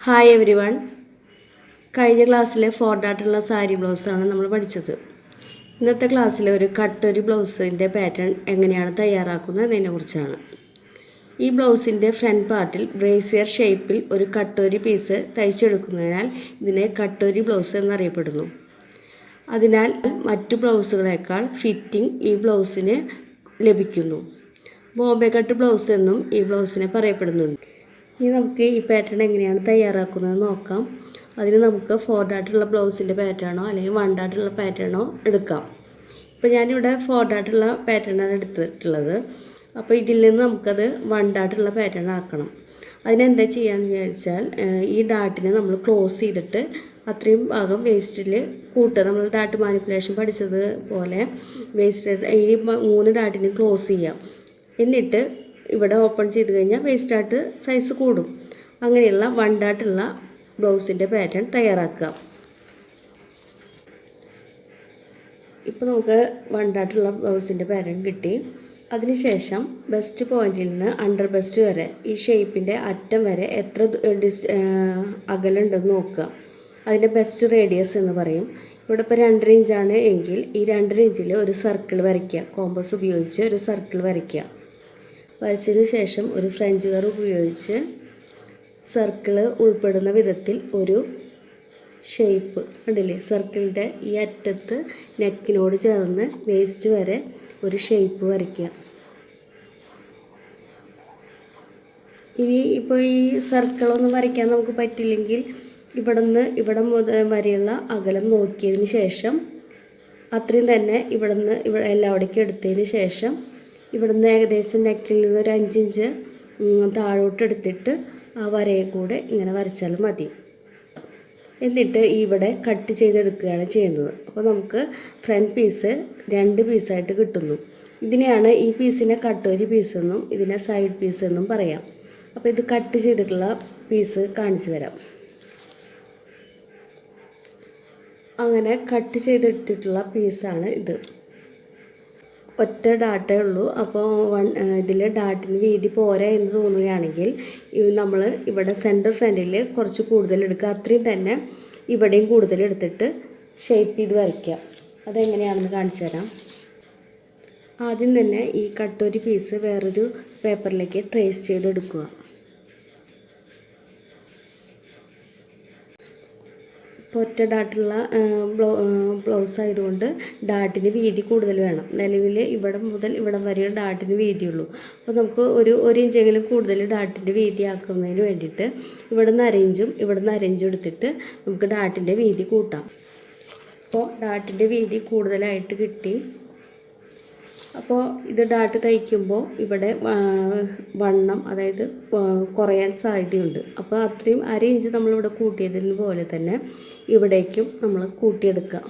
Hi every one. കഴിഞ്ഞ ക്ലാസ്സിലെ ഫോർഡായിട്ടുള്ള സാരി ബ്ലൗസാണ് നമ്മൾ പഠിച്ചത്. ഇന്നത്തെ ക്ലാസ്സിൽ ഒരു കട്ടൊരി ബ്ലൗസിൻ്റെ പാറ്റേൺ എങ്ങനെയാണ് തയ്യാറാക്കുന്നത് എന്നതിനെക്കുറിച്ചാണ്. ഈ ബ്ലൗസിൻ്റെ ഫ്രണ്ട് പാർട്ടിൽ ബ്രേസിയർ ഷേപ്പിൽ ഒരു കട്ടൊരി പീസ് തയ്ച്ചെടുക്കുന്നതിനാൽ ഇതിനെ കട്ടൊരി ബ്ലൗസ് എന്നറിയപ്പെടുന്നു. അതിനാൽ മറ്റു ബ്ലൗസുകളേക്കാൾ ഫിറ്റിംഗ് ഈ ബ്ലൗസിന് ലഭിക്കുന്നു. ബോംബെ കട്ട് ബ്ലൗസ് എന്നും ഈ ബ്ലൗസിനെ പറയപ്പെടുന്നുണ്ട്. ഇനി നമുക്ക് ഈ പാറ്റേൺ എങ്ങനെയാണ് തയ്യാറാക്കുന്നത് നോക്കാം. അതിന് നമുക്ക് ഫോർഡായിട്ടുള്ള ബ്ലൗസിൻ്റെ പാറ്റേണോ അല്ലെങ്കിൽ വണ്ടായിട്ടുള്ള പാറ്റേണോ എടുക്കാം. ഇപ്പോൾ ഞാനിവിടെ ഫോർഡായിട്ടുള്ള പാറ്റേണാണ് എടുത്തിട്ടുള്ളത്. അപ്പോൾ ഇതിൽ നിന്ന് നമുക്കത് വണ്ടായിട്ടുള്ള പാറ്റേൺ ആക്കണം. അതിനെന്താ ചെയ്യാന്ന് വിചാരിച്ചാൽ ഈ ഡാട്ടിനെ നമ്മൾ ക്ലോസ് ചെയ്തിട്ട് അത്രയും ഭാഗം വേസ്റ്റിൽ കൂട്ടുക. നമ്മൾ ഡാട്ട് മാനിപ്പുലേഷൻ പഠിച്ചതുപോലെ വേസ്റ്റ് ഈ 3 ഡാട്ടിനെ ക്ലോസ് ചെയ്യാം. എന്നിട്ട് ഇവിടെ ഓപ്പൺ ചെയ്ത് കഴിഞ്ഞാൽ വേസ്റ്റായിട്ട് സൈസ് കൂടും. അങ്ങനെയുള്ള വണ്ടായിട്ടുള്ള ബ്ലൗസിൻ്റെ പാറ്റേൺ തയ്യാറാക്കുക. ഇപ്പോൾ നമുക്ക് വണ്ടായിട്ടുള്ള ബ്ലൗസിൻ്റെ പാറ്റേൺ കിട്ടി. അതിനുശേഷം ബെസ്റ്റ് പോയിന്റിൽ നിന്ന് അണ്ടർ ബെസ്റ്റ് വരെ ഈ ഷേപ്പിൻ്റെ അറ്റം വരെ എത്ര അകലുണ്ടെന്ന് നോക്കുക. അതിൻ്റെ ബെസ്റ്റ് റേഡിയസ് എന്ന് പറയും. ഇവിടെ ഇപ്പോൾ 2.5 ഇഞ്ചാണ് എങ്കിൽ ഈ 2.5 ഇഞ്ചിൽ ഒരു സർക്കിൾ വരയ്ക്കുക. കോമ്പസ് ഉപയോഗിച്ച് ഒരു സർക്കിൾ വരയ്ക്കുക. വരച്ചതിന് ശേഷം ഒരു ഫ്രഞ്ച് കർവ് ഉപയോഗിച്ച് സർക്കിള് ഉൾപ്പെടുന്ന വിധത്തിൽ ഒരു ഷേപ്പ് കണ്ടില്ലേ, സർക്കിളിൻ്റെ ഈ അറ്റത്ത് നെക്കിനോട് ചേർന്ന് വേസ്റ്റ് വരെ ഒരു ഷേപ്പ് വരയ്ക്കുക. ഇനി ഇപ്പോൾ ഈ സർക്കിളൊന്നും വരയ്ക്കാൻ നമുക്ക് പറ്റില്ലെങ്കിൽ ഇവിടെ മുതൽ വരെയുള്ള അകലം നോക്കിയതിന് ശേഷം അത്രയും തന്നെ ഇവിടെ എല്ലാവിടേക്കും എടുത്തതിന് ശേഷം ഇവിടുന്ന് ഏകദേശം നെക്കിൽ നിന്ന് ഒരു 5 ഇഞ്ച് താഴോട്ട് എടുത്തിട്ട് ആ വരയെ കൂടെ ഇങ്ങനെ വരച്ചാലും മതി. എന്നിട്ട് ഇവിടെ കട്ട് ചെയ്തെടുക്കുകയാണ് ചെയ്യുന്നത്. അപ്പോൾ നമുക്ക് ഫ്രണ്ട് പീസ് 2 പീസായിട്ട് കിട്ടുന്നു. ഇതിനെയാണ് ഈ പീസിനെ കട്ടൊരി പീസെന്നും ഇതിനെ സൈഡ് പീസ് എന്നും പറയാം. അപ്പോൾ ഇത് കട്ട് ചെയ്തിട്ടുള്ള പീസ് കാണിച്ചു തരാം. അങ്ങനെ കട്ട് ചെയ്തെടുത്തിട്ടുള്ള പീസാണ് ഇത്. ഒറ്റ ഡാട്ടേ ഉള്ളൂ. അപ്പോൾ ഇതിൽ ഡാട്ടിന് വീതി പോരാ എന്ന് തോന്നുകയാണെങ്കിൽ നമ്മൾ ഇവിടെ സെൻറ്റർ ഫ്രണ്ടിൽ കുറച്ച് കൂടുതൽ എടുക്കുക. അത്രയും തന്നെ ഇവിടെയും കൂടുതൽ എടുത്തിട്ട് ഷേപ്പ് ചെയ്ത് വരയ്ക്കുക. അതെങ്ങനെയാണെന്ന് കാണിച്ചു തരാം. ആദ്യം തന്നെ ഈ കട്ടൊരി പീസ് വേറൊരു പേപ്പറിലേക്ക് ട്രേസ് ചെയ്തെടുക്കുക. ഇപ്പോൾ ഒറ്റ ഡാട്ടുള്ള ബ്ലൗസ് ആയതുകൊണ്ട് ഡാട്ടിന് വീതി കൂടുതൽ വേണം. നിലവിൽ ഇവിടെ മുതൽ ഇവിടം വരെ ഡാട്ടിന് വീതിയുള്ളൂ. അപ്പോൾ നമുക്ക് ഒരു ഇഞ്ചെങ്കിലും കൂടുതൽ ഡാട്ടിൻ്റെ വീതി ആക്കുന്നതിന് വേണ്ടിയിട്ട് ഇവിടുന്ന് അരയിഞ്ചും എടുത്തിട്ട് നമുക്ക് ഡാട്ടിൻ്റെ വീതി കൂട്ടാം. അപ്പോൾ ഡാട്ടിൻ്റെ വീതി കൂടുതലായിട്ട് കിട്ടി. അപ്പോൾ ഇത് ഡാട്ട് തയ്ക്കുമ്പോൾ ഇവിടെ വണ്ണം അതായത് കുറയാൻ സാധ്യതയുണ്ട്. അപ്പോൾ അത്രയും 1/2 ഇഞ്ച് നമ്മളിവിടെ കൂട്ടിയതിന് പോലെ തന്നെ ഇവിടേക്കും നമ്മൾ കൂട്ടിയെടുക്കുക.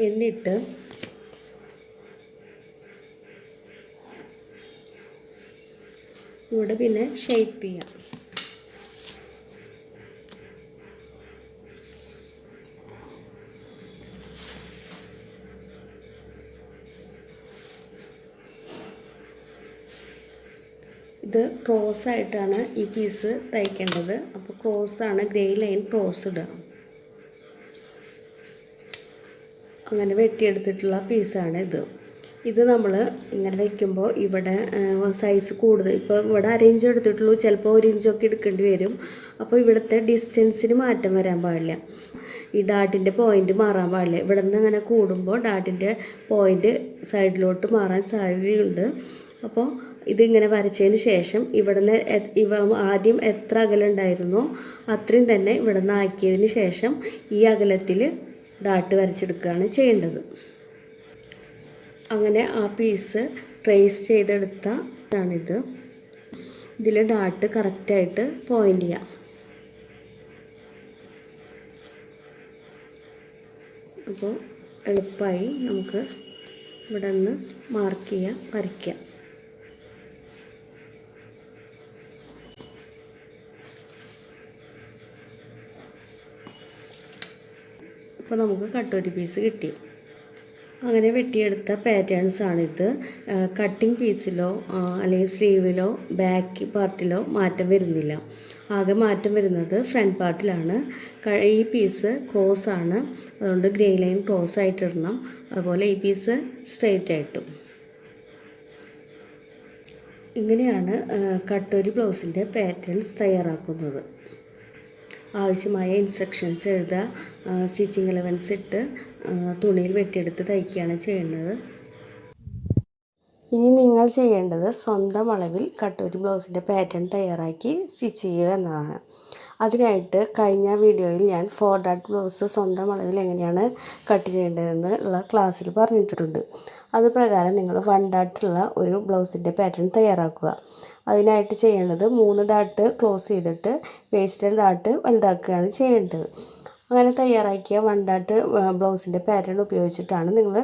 എന്നിട്ട് ഇവിടെ പിന്നെ ഷേപ്പ് ചെയ്യാം. ഇത് ക്രോസ് ആയിട്ടാണ് ഈ പീസ് തയ്ക്കേണ്ടത്. അപ്പോൾ ക്രോസാണ്, ഗ്രേ ലൈൻ ക്രോസ് ഇടുക. അങ്ങനെ വെട്ടിയെടുത്തിട്ടുള്ള പീസാണ് ഇത് നമ്മൾ ഇങ്ങനെ വയ്ക്കുമ്പോൾ ഇവിടെ സൈസ് കൂടുതൽ, ഇപ്പോൾ ഇവിടെ 1/2 ഇഞ്ച് എടുത്തിട്ടുള്ളൂ, ചിലപ്പോൾ 1 ഇഞ്ചൊക്കെ എടുക്കേണ്ടി വരും. അപ്പോൾ ഇവിടുത്തെ ഡിസ്റ്റൻസിന് മാറ്റം വരാൻ പാടില്ല. ഈ ഡാട്ടിൻ്റെ പോയിൻ്റ് മാറാൻ പാടില്ല. ഇവിടെ നിന്ന് അങ്ങനെ കൂടുമ്പോൾ ഡാട്ടിൻ്റെ പോയിൻ്റ് സൈഡിലോട്ട് മാറാൻ സാധ്യതയുണ്ട്. അപ്പോൾ ഇതിങ്ങനെ വരച്ചതിന് ശേഷം ആദ്യം എത്ര അകലുണ്ടായിരുന്നോ അത്രയും തന്നെ ഇവിടെ നിന്ന് ആക്കിയതിന് ശേഷം ഈ അകലത്തിൽ ഡാട്ട് വരച്ചെടുക്കുകയാണ് ചെയ്യേണ്ടത്. അങ്ങനെ ആ പീസ് ട്രേസ് ചെയ്തെടുത്താണിത്. ഇതിൽ ഡാട്ട് കറക്റ്റായിട്ട് പോയിൻ്റ് ചെയ്യാം. അപ്പോൾ എളുപ്പമായി നമുക്ക് ഇവിടെ നിന്ന് മാർക്ക് ചെയ്യാം, വരയ്ക്കാം. അപ്പോൾ നമുക്ക് കട്ടൊരി പീസ് കിട്ടി. അങ്ങനെ വെട്ടിയെടുത്ത പാറ്റേൺസാണിത്. കട്ടിംഗ് പീസിലോ അല്ലെങ്കിൽ സ്ലീവിലോ ബാക്ക് പാർട്ടിലോ മാറ്റം വരുന്നില്ല. ആകെ മാറ്റം വരുന്നത് ഫ്രണ്ട് പാർട്ടിലാണ്. ഈ പീസ് ക്രോസ് ആണ്, അതുകൊണ്ട് ഗ്രേ ലൈൻ ക്രോസ് ആയിട്ട് ഇടണം. അതുപോലെ ഈ പീസ് സ്ട്രെയിറ്റ് ആയിട്ടും. ഇങ്ങനെയാണ് കട്ടോരി ബ്ലൗസിൻ്റെ പാറ്റേൺസ് തയ്യാറാക്കുന്നത്. ആവശ്യമായ ഇൻസ്ട്രക്ഷൻസ് എഴുതുക, സ്റ്റിച്ചിങ് എലവൻസ് ഇട്ട് തുണിയിൽ വെട്ടിയെടുത്ത് തയ്ക്കുകയാണ് ചെയ്യേണ്ടത്. ഇനി നിങ്ങൾ ചെയ്യേണ്ടത് സ്വന്തം അളവിൽ കട്ടോരി ബ്ലൗസിൻ്റെ പാറ്റേൺ തയ്യാറാക്കി സ്റ്റിച്ച് ചെയ്യുക എന്നതാണ്. അതിനായിട്ട് കഴിഞ്ഞ വീഡിയോയിൽ ഞാൻ 4 ഡാട്ട് ബ്ലൗസ് സ്വന്തം അളവിൽ എങ്ങനെയാണ് കട്ട് ചെയ്യേണ്ടതെന്ന് ഉള്ള ക്ലാസ്സിൽ പറഞ്ഞിട്ടുണ്ട്. അതുപ്രകാരം നിങ്ങൾ 1 ഡാട്ടുള്ള ഒരു ബ്ലൗസിൻ്റെ പാറ്റേൺ തയ്യാറാക്കുക. അതിനായിട്ട് ചെയ്യേണ്ടത് 3 ഡാട്ട് ക്ലോസ് ചെയ്തിട്ട് വേസ്റ്റഡ് ഡാട്ട് വലുതാക്കുകയാണ് ചെയ്യേണ്ടത്. അങ്ങനെ തയ്യാറാക്കിയ 1 ഡാട്ട് ബ്ലൗസിൻ്റെ പാറ്റേൺ ഉപയോഗിച്ചിട്ടാണ് നിങ്ങൾ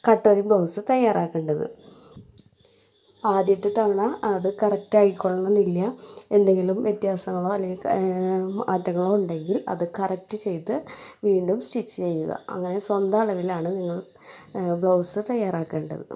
കട്ടോരി ബ്ലൗസ് തയ്യാറാക്കേണ്ടത്. ആദ്യത്തെ തവണ അത് കറക്റ്റ് ആയിക്കൊള്ളണമെന്നില്ല. എന്തെങ്കിലും വ്യത്യാസങ്ങളോ അല്ലെങ്കിൽ മാറ്റങ്ങളോ ഉണ്ടെങ്കിൽ അത് കറക്റ്റ് ചെയ്ത് വീണ്ടും സ്റ്റിച്ച് ചെയ്യുക. അങ്ങനെ സ്വന്തം അളവിലാണ് നിങ്ങൾ ബ്ലൗസ് തയ്യാറാക്കേണ്ടത്.